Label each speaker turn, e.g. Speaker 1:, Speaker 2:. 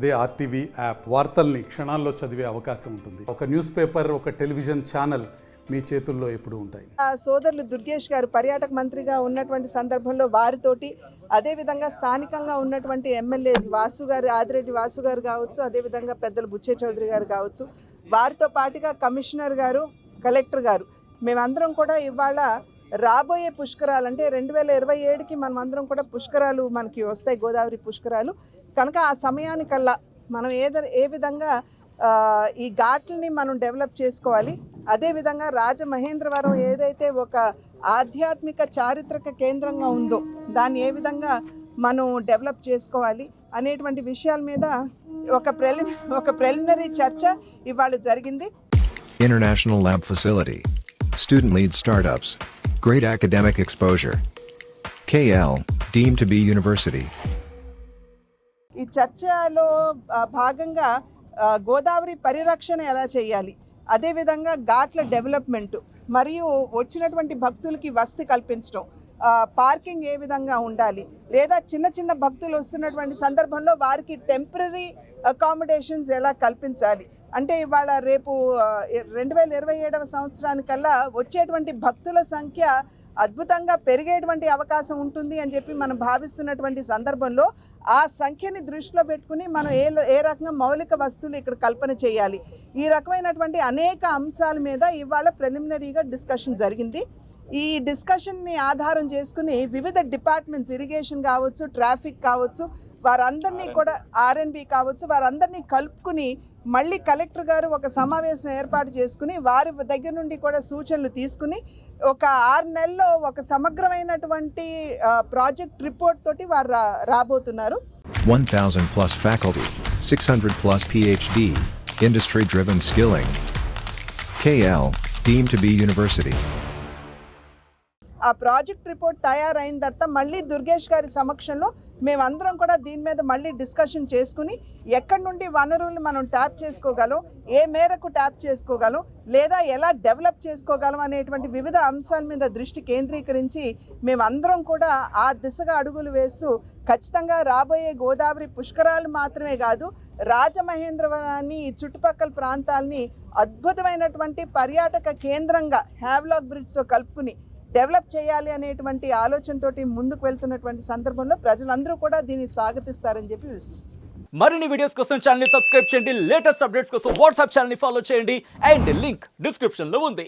Speaker 1: అదే RTV app వార్తల్ని క్షణాల్లో చదివే అవకాశం ఉంటుంది. ఒక న్యూస్ పేపర్, ఒక టెలివిజన్ ఛానల్ మీ చేతుల్లో ఎప్పుడూ ఉంటాయి.
Speaker 2: సోదరులు దుర్గేష్ గారు పర్యాటక మంత్రిగా ఉన్నటువంటి సందర్భంలో వారితోటి, అదేవిధంగా స్థానికంగా ఉన్నటువంటి ఎమ్మెల్యేస్ వాసు గారు, ఆదిరెడ్డి వాసు గారు కావచ్చు, అదేవిధంగా పెద్దలు బుచ్చే చౌదరి గారు కావచ్చు, వారితో పాటుగా కమిషనర్ గారు, కలెక్టర్ గారు, మేమందరం కూడా ఇవాళ రాబోయే పుష్కరాలు అంటే 2027కి మనమందరం కూడా పుష్కరాలు మనకి వస్తాయి, గోదావరి పుష్కరాలు కనుక ఆ సమయానికల్లా మనం ఏ విధంగా ఈ ఘాట్లని మనం డెవలప్ చేసుకోవాలి, అదేవిధంగా రాజమహేంద్రవరం ఏదైతే ఒక ఆధ్యాత్మిక చారిత్రక కేంద్రంగా ఉందో దాన్ని ఏ విధంగా మనం డెవలప్ చేసుకోవాలి అనేటువంటి విషయాల మీద ఒక ప్రిలిమినరీ చర్చ ఇవాళ జరిగింది.
Speaker 3: International Lab Facility, Student Lead Startups, Great Academic Exposure, KL, deemed to be University.
Speaker 2: ఈ చర్చలో భాగంగా గోదావరి పరిరక్షణ ఎలా చేయాలి, అదేవిధంగా ఘాట్ల డెవలప్మెంట్ మరియు వచ్చినటువంటి భక్తులకి వసతి కల్పించడం, పార్కింగ్ ఏ విధంగా ఉండాలి, లేదా చిన్న చిన్న భక్తులు వస్తున్నటువంటి సందర్భంలో వారికి టెంపరరీ అకామిడేషన్స్ ఎలా కల్పించాలి అంటే ఇవాళ రేపు 2027వ సంవత్సరానికల్లా వచ్చేటువంటి భక్తుల సంఖ్య అద్భుతంగా పెరిగేటువంటి అవకాశం ఉంటుంది అని చెప్పి మనం భావిస్తున్నటువంటి సందర్భంలో ఆ సంఖ్యని దృష్టిలో పెట్టుకుని మనం ఏ రకంగా మౌలిక వస్తువులు ఇక్కడ కల్పన చేయాలి, ఈ రకమైనటువంటి అనేక అంశాల మీద ఇవాళ ప్రిలిమినరీగా డిస్కషన్ జరిగింది. ఈ డిస్కషన్ని ఆధారం చేసుకుని వివిధ డిపార్ట్మెంట్స్, ఇరిగేషన్ కావచ్చు, ట్రాఫిక్ కావచ్చు, వారందరినీ కూడా ఆర్ఎన్బి కావచ్చు, వారందరినీ కలుపుకుని మళ్ళీ కలెక్టర్ గారు ఒక సమావేశం ఏర్పాటు చేసుకుని వారి దగ్గర నుండి కూడా సూచనలు తీసుకుని ఒక 6 నెలల్లో ఒక సమగ్రమైనటువంటి ప్రాజెక్ట్ రిపోర్ట్ తోటి వారు రాబోతున్నారు.
Speaker 3: 1,000 plus faculty, 600 plus PhD, industry-driven skilling. KL, deemed to be University.
Speaker 2: ఆ ప్రాజెక్ట్ రిపోర్ట్ తయారైన తర్వాత మళ్ళీ దుర్గేష్ గారి సమక్షంలో మేమందరం కూడా దీని మీద మళ్ళీ డిస్కషన్ చేసుకుని ఎక్కడి నుండి వనరులు మనం ట్యాప్ చేసుకోగలం, ఏ మేరకు ట్యాప్ చేసుకోగలం, లేదా ఎలా డెవలప్ చేసుకోగలం అనేటువంటి వివిధ అంశాల మీద దృష్టి కేంద్రీకరించి మేమందరం కూడా ఆ దిశగా అడుగులు వేస్తూ ఖచ్చితంగా రాబోయే గోదావరి పుష్కరాలు మాత్రమే కాదు, రాజమహేంద్రవరాన్ని, చుట్టుపక్కల ప్రాంతాలని అద్భుతమైనటువంటి పర్యాటక కేంద్రంగా హ్యావ్లాక్ బ్రిడ్జ్తో కలుపుకుని డెవలప్ చేయాలి అనేటువంటి ఆలోచనతోటి ముందుకు వెళ్తున్నటువంటి సందర్భంలో ప్రజలందరూ కూడా దీన్ని స్వాగతిస్తారని చెప్పి విశ్వసిస్తారు.
Speaker 4: మరిన్ని వీడియోస్ కోసం ఛానల్ ని సబ్స్క్రైబ్ చేయండి, లేటెస్ట్ అప్డేట్స్ కోసం వాట్సాప్ ఛానల్ ని ఫాలో చేయండి అండ్ లింక్ డిస్క్రిప్షన్ లో ఉంది.